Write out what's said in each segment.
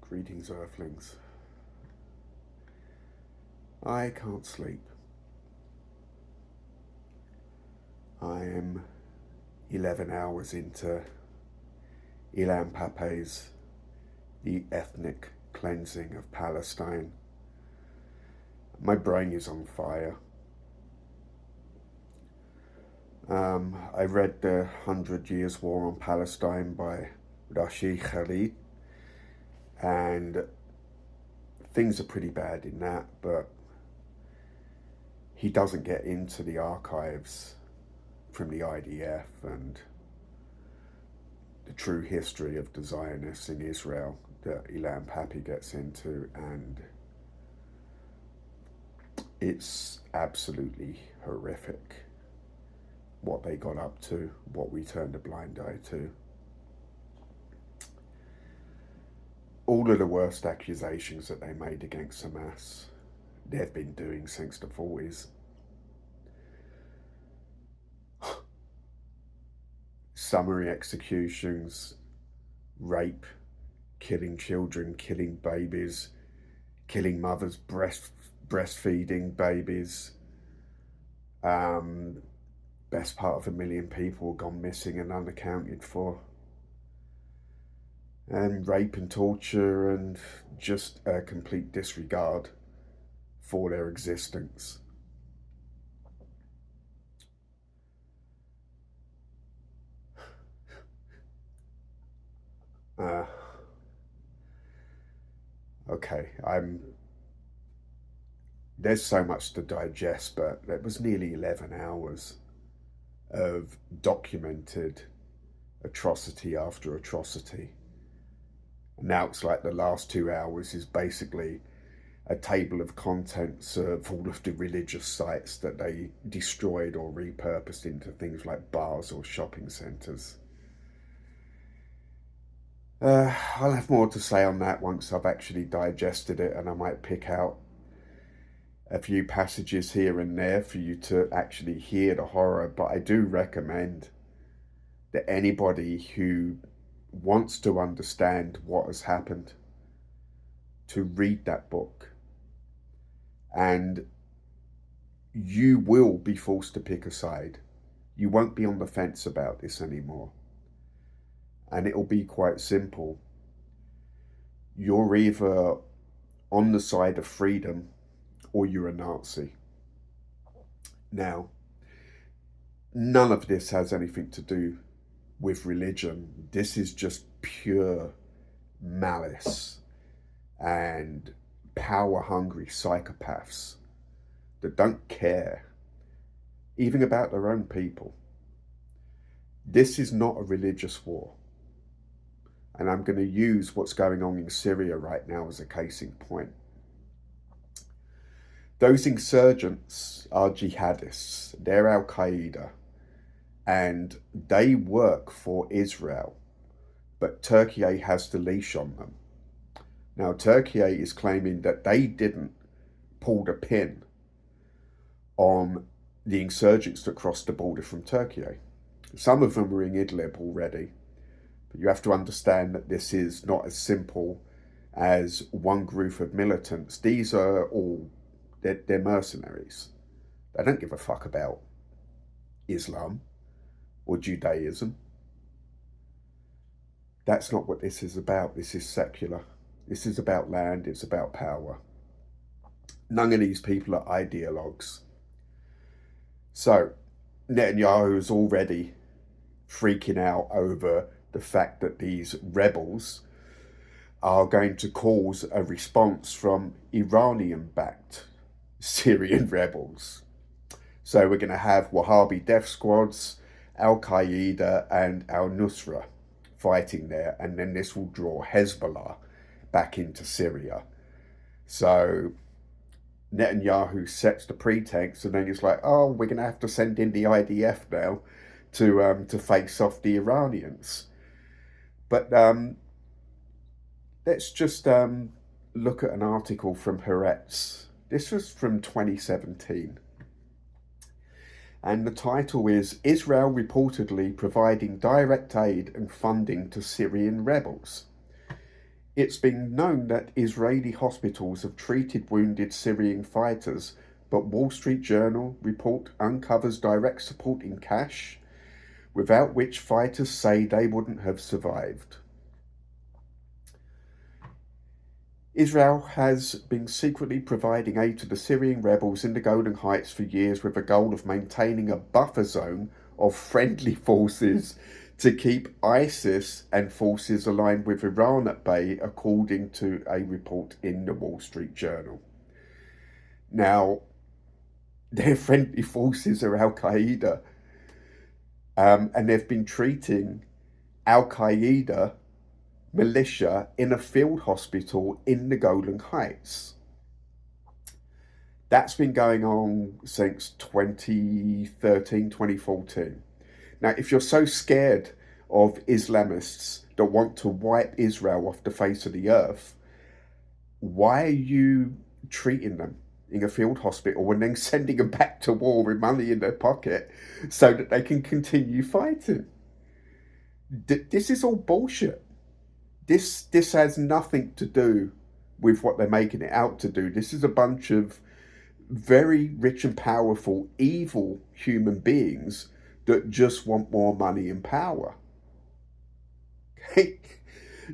Greetings, Earthlings. I can't sleep. I am 11 hours into Ilan Pape's The Ethnic Cleansing of Palestine. My brain is on fire. I read The 100 Years' War on Palestine by Rashid Khalid, and things are pretty bad in that, but he doesn't get into the archives from the IDF and the true history of the Zionists in Israel that Ilan Pape gets into, and it's absolutely horrific what they got up to, what we turned a blind eye to. All of the worst accusations that they made against Hamas, they've been doing since the 40s. Summary executions, rape, killing children, killing babies, killing mothers breastfeeding babies. Best part of 1 million people gone missing and unaccounted for. And rape and torture and just a complete disregard for their existence. Okay, there's so much to digest, but it was nearly 11 hours of documented atrocity after atrocity. And now it's like the last 2 hours is basically a table of contents of all of the religious sites that they destroyed or repurposed into things like bars or shopping centres. I'll have more to say on that once I've actually digested it, and I might pick out a few passages here and there for you to actually hear the horror. But I do recommend that anybody who wants to understand what has happened to read that book, and you will be forced to pick a side. You won't be on the fence about this anymore. And it'll be quite simple. You're either on the side of freedom or you're a Nazi. Now, none of this has anything to do with religion. This is just pure malice and power-hungry psychopaths that don't care even about their own people. This is not a religious war. And I'm going to use what's going on in Syria right now as a case in point. Those insurgents are jihadists. They're Al-Qaeda. And they work for Israel. But Turkey has the leash on them. Now, Turkey is claiming that they didn't pull the pin on the insurgents that crossed the border from Turkey. Some of them were in Idlib already. But you have to understand that this is not as simple as one group of militants. These are all, they're mercenaries. They don't give a fuck about Islam or Judaism. That's not what this is about. This is secular. This is about land. It's about power. None of these people are ideologues. So Netanyahu is already freaking out over the fact that these rebels are going to cause a response from Iranian-backed Syrian rebels. So we're going to have Wahhabi death squads, Al-Qaeda and Al-Nusra fighting there, and then this will draw Hezbollah back into Syria. So Netanyahu sets the pretext, and then it's like, oh, we're going to have to send in the IDF now to face off the Iranians. But let's just look at an article from Haaretz. This was from 2017. And the title is, Israel reportedly providing direct aid and funding to Syrian rebels. It's been known that Israeli hospitals have treated wounded Syrian fighters, but Wall Street Journal report uncovers direct support in cash, without which fighters say they wouldn't have survived. Israel has been secretly providing aid to the Syrian rebels in the Golan Heights for years with the goal of maintaining a buffer zone of friendly forces to keep ISIS and forces aligned with Iran at bay, according to a report in the Wall Street Journal. Now, their friendly forces are Al Qaeda, and they've been treating Al Qaeda militia in a field hospital in the Golan Heights. That's been going on since 2013, 2014. Now, if you're so scared of Islamists that want to wipe Israel off the face of the earth, why are you treating them in a field hospital and then sending them back to war with money in their pocket so that they can continue fighting? This is all bullshit. This has nothing to do with what they're making it out to do. This is a bunch of very rich and powerful, evil human beings that just want more money and power.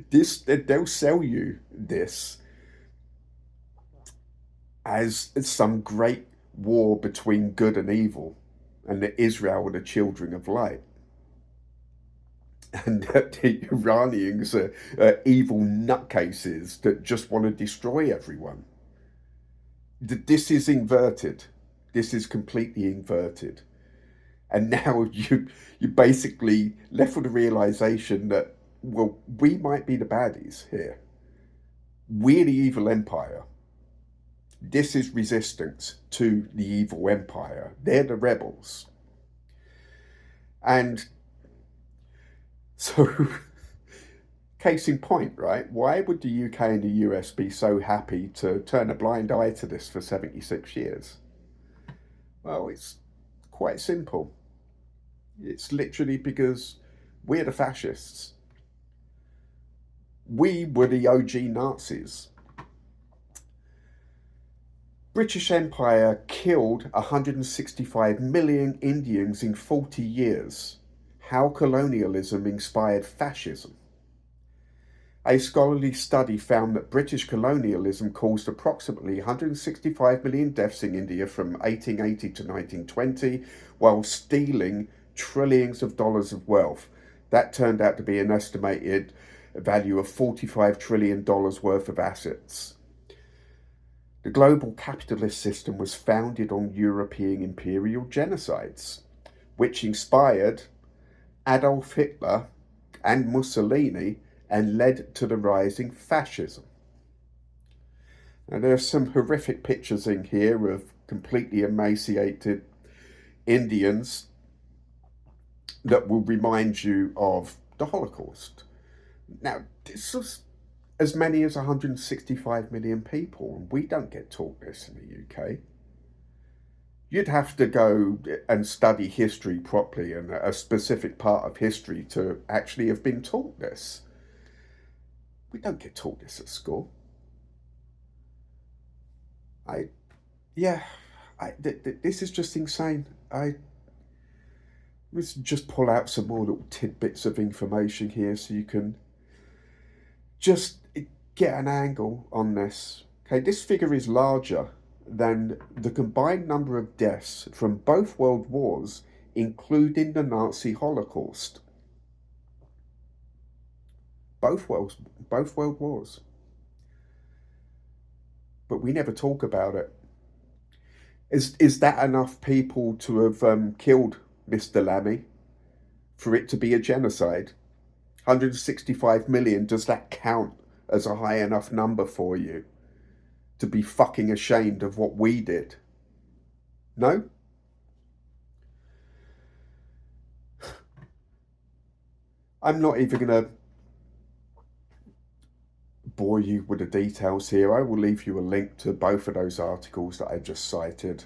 They'll sell you this as some great war between good and evil, and that Israel are the children of light, and that the Iranians are evil nutcases that just want to destroy everyone. This is inverted. This is completely inverted. And now you're basically left with the realization that, well, we might be the baddies here. We're the evil empire. This is resistance to the evil empire. They're the rebels. And so, case in point, right? Why would the UK and the US be so happy to turn a blind eye to this for 76 years? Well, it's quite simple. It's literally because we're the fascists. We were the OG Nazis. British Empire killed 165 million Indians in 40 years. How colonialism inspired fascism. A scholarly study found that British colonialism caused approximately 165 million deaths in India from 1880 to 1920, while stealing trillions of dollars of wealth. That turned out to be an estimated value of $45 trillion worth of assets. The global capitalist system was founded on European imperial genocides, which inspired Adolf Hitler and Mussolini and led to the rising fascism. Now, there are some horrific pictures in here of completely emaciated Indians that will remind you of the Holocaust. Now, this was as many as 165 million people, and we don't get taught this in the UK. You'd have to go and study history properly and a specific part of history to actually have been taught this. We don't get taught this at school. This is just insane. Let's just pull out some more little tidbits of information here so you can just get an angle on this. Okay, this figure is larger than the combined number of deaths from both world wars, including the Nazi Holocaust. Both world wars. But we never talk about it. Is that enough people to have killed Mr. Lammy for it to be a genocide? 165 million, does that count as a high enough number for you to be fucking ashamed of what we did? No? I'm not even going to bore you with the details here. I will leave you a link to both of those articles that I just cited